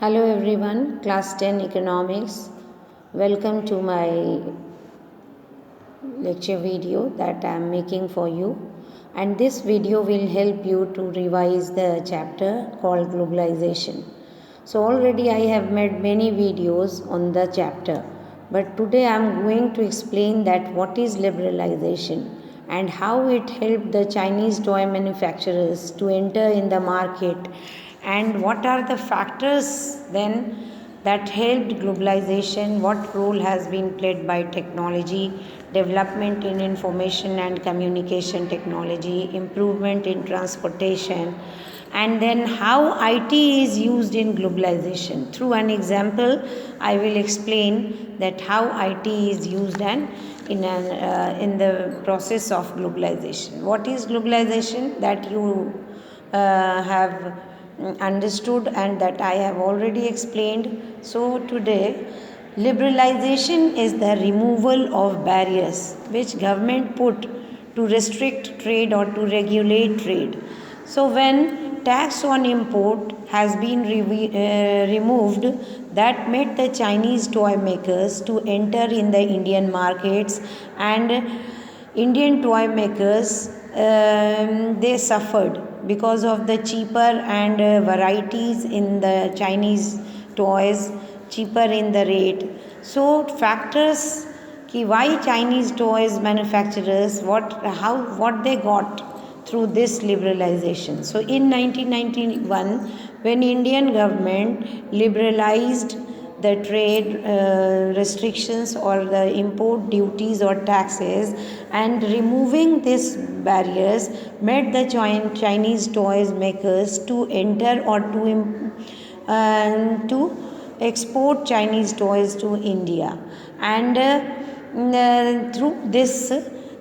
Hello everyone, class 10 economics. Welcome to my lecture video that I am making for you, and this video will help you to revise the chapter called globalization. So already I have made many videos on the chapter, but today I am going to explain that what is liberalization and how it helped the Chinese toy manufacturers to enter in the market, and what are the factors then that helped globalization, what role has been played by technology, development in information and communication technology, improvement in transportation, and then how IT is used in globalization. Through an example, I will explain that how IT is used and in the process of globalization. What is globalization? That you have understood and that I have already explained. So today, liberalization is the removal of barriers which government put to restrict trade or to regulate trade. So when tax on import has been removed, that made the Chinese toy makers to enter in the Indian markets, and Indian toy makers they suffered because of the cheaper and varieties in the Chinese toys, cheaper in the rate. So factors कि why Chinese toys manufacturers what they got through this liberalization. So in 1991, when Indian government liberalized the trade restrictions or the import duties or taxes, and removing these barriers made the Chinese toys makers to enter or to export Chinese toys to India, and through this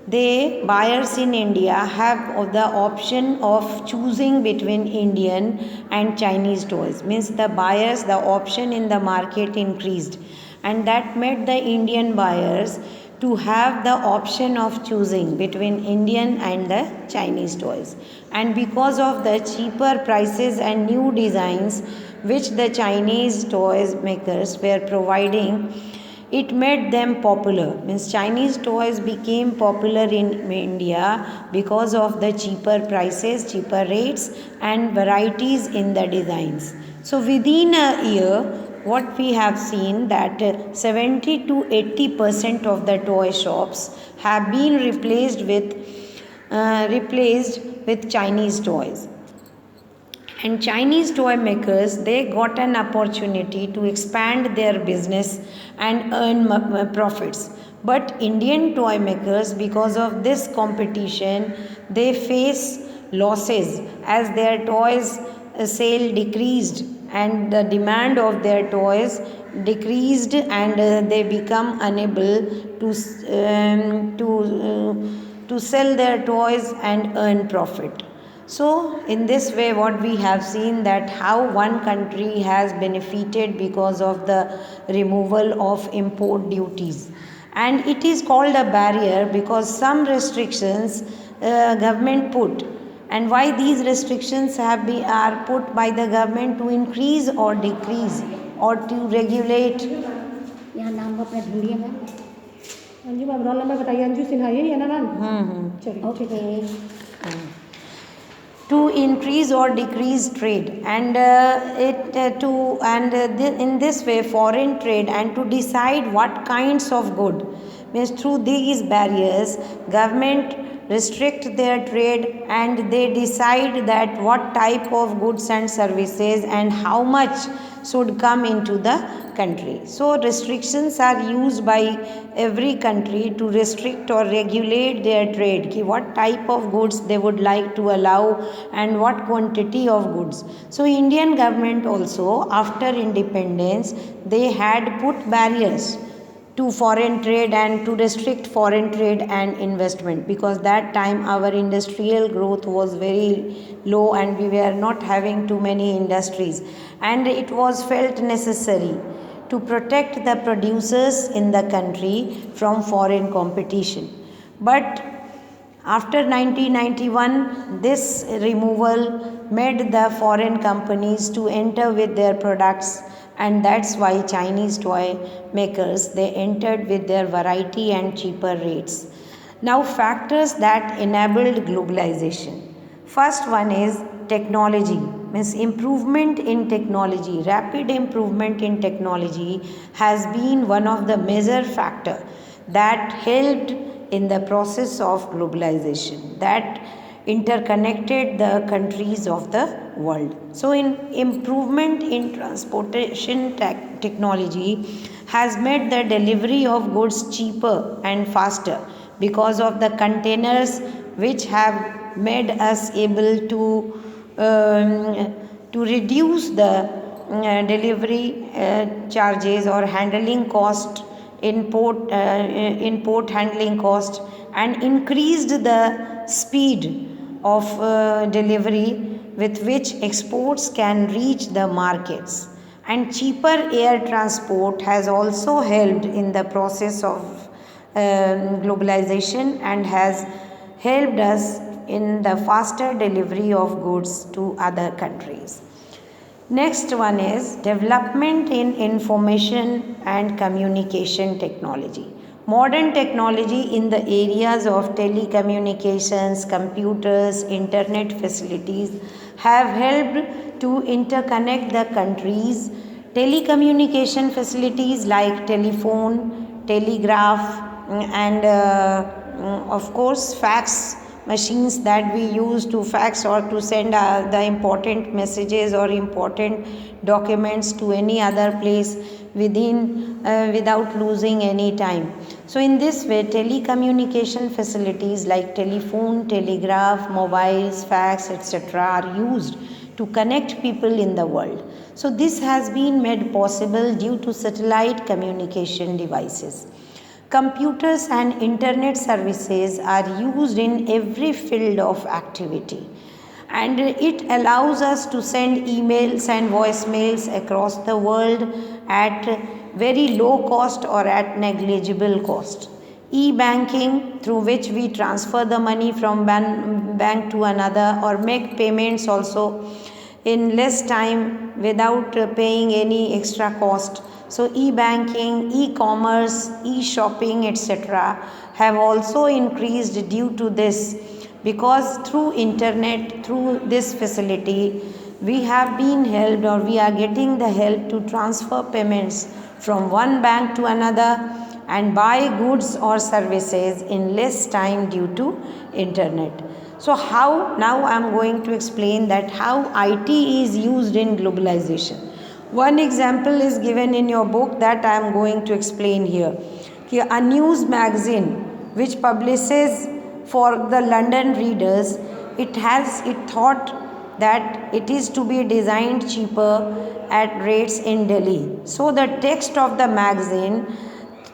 they buyers in India have the option of choosing between Indian and Chinese toys. Means the buyers, the option in the market increased, and that made the Indian buyers to have the option of choosing between Indian and the Chinese toys. And because of the cheaper prices and new designs which the Chinese toys makers were providing, it made them popular. Means Chinese toys became popular in India because of the cheaper prices, cheaper rates, and varieties in the designs. So within a year, what we have seen that 70 to 80% of the toy shops have been replaced with Chinese toys. And Chinese toy makers, they got an opportunity to expand their business and earn profits. But Indian toy makers, because of this competition, they face losses as their toys sale decreased and the demand of their toys decreased, and they become unable to sell their toys and earn profit. So in this way, what we have seen that how one country has benefited because of the removal of import duties, and it is called a barrier because some restrictions government put, and why these restrictions are put by the government to increase or decrease or to regulate. यहाँ नाम को अपना ढूंढिए ma'am. Anju ma'am roll number बताइए। अंजू सिन्हा ये है ना ma'am? चलिए okay. To increase or decrease trade, and in this way foreign trade, and to decide what kinds of good. Means through these barriers government restrict their trade, and they decide that what type of goods and services and how much should come into the country. So restrictions are used by every country to restrict or regulate their trade, ki what type of goods they would like to allow and what quantity of goods. So Indian government also, after independence, they had put barriers to foreign trade and to restrict foreign trade and investment, because that time our industrial growth was very low and we were not having too many industries, and it was felt necessary to protect the producers in the country from foreign competition. But After 1991, this removal made the foreign companies to enter with their products, and that's why Chinese toy makers they entered with their variety and cheaper rates. Now, factors that enabled globalization. First one is technology, means improvement in technology. Rapid improvement in technology has been one of the major factor that helped in the process of globalization, that interconnected the countries of the world. So, in improvement in transportation technology has made the delivery of goods cheaper and faster because of the containers which have made us able to reduce the delivery charges or handling cost import handling cost and increased the speed of delivery with which exports can reach the markets, and cheaper air transport has also helped in the process of globalization and has helped us in the faster delivery of goods to other countries. Next one is development in information and communication technology. Modern technology in the areas of telecommunications, computers, internet facilities have helped to interconnect the countries. Telecommunication facilities like telephone, telegraph, and of course fax machines that we use to fax or to send the important messages or important documents to any other place without losing any time. So in this way, telecommunication facilities like telephone, telegraph, mobiles, fax, etc. are used to connect people in the world. So this has been made possible due to satellite communication devices. Computers and internet services are used in every field of activity, and it allows us to send emails and voicemails across the world at very low cost or at negligible cost. E-banking, through which we transfer the money from bank to another or make payments also in less time without paying any extra cost. So e-banking, e-commerce, e-shopping, etc. have also increased due to this, because through internet, through this facility, we have been helped or we are getting the help to transfer payments from one bank to another and buy goods or services in less time due to internet. So how now I am going to explain that how IT is used in globalization. One example is given in your book that I am going to explain here. A news magazine which publishes for the London readers, it thought that it is to be designed cheaper at rates in Delhi. So the text of the magazine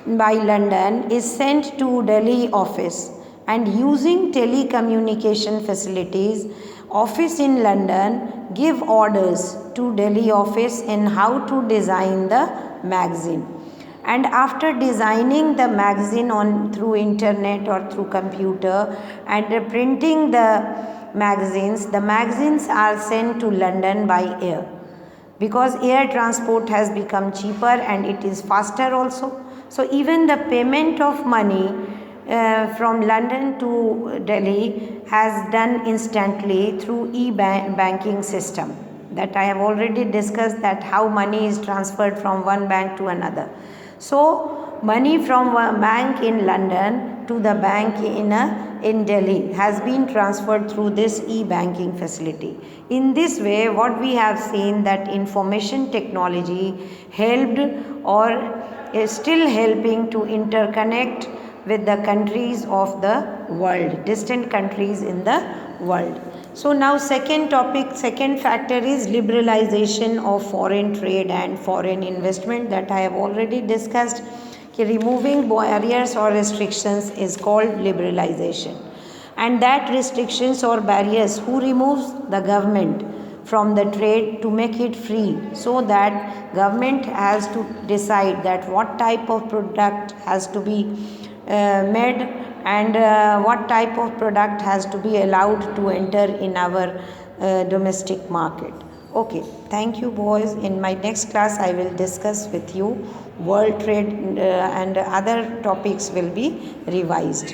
by London is sent to Delhi office, and using telecommunication facilities, office in London give orders to Delhi office in how to design the magazine. And after designing the magazine on through internet or through computer and printing the magazines are sent to London by air, because air transport has become cheaper and it is faster also. So even the payment of money from London to Delhi has done instantly through e-banking system, that I have already discussed, that how money is transferred from one bank to another. So money from one bank in London to the bank in Delhi has been transferred through this e-banking facility. In this way, what we have seen that information technology helped or is still helping to interconnect with the countries of the world, distant countries in the world. So now second factor is liberalization of foreign trade and foreign investment, that I have already discussed. Removing barriers or restrictions is called liberalization, and that restrictions or barriers who removes? The government from the trade to make it free, so that government has to decide that what type of product has to be made and what type of product has to be allowed to enter in our domestic market. Okay, thank you boys. In my next class I will discuss with you world trade and other topics will be revised.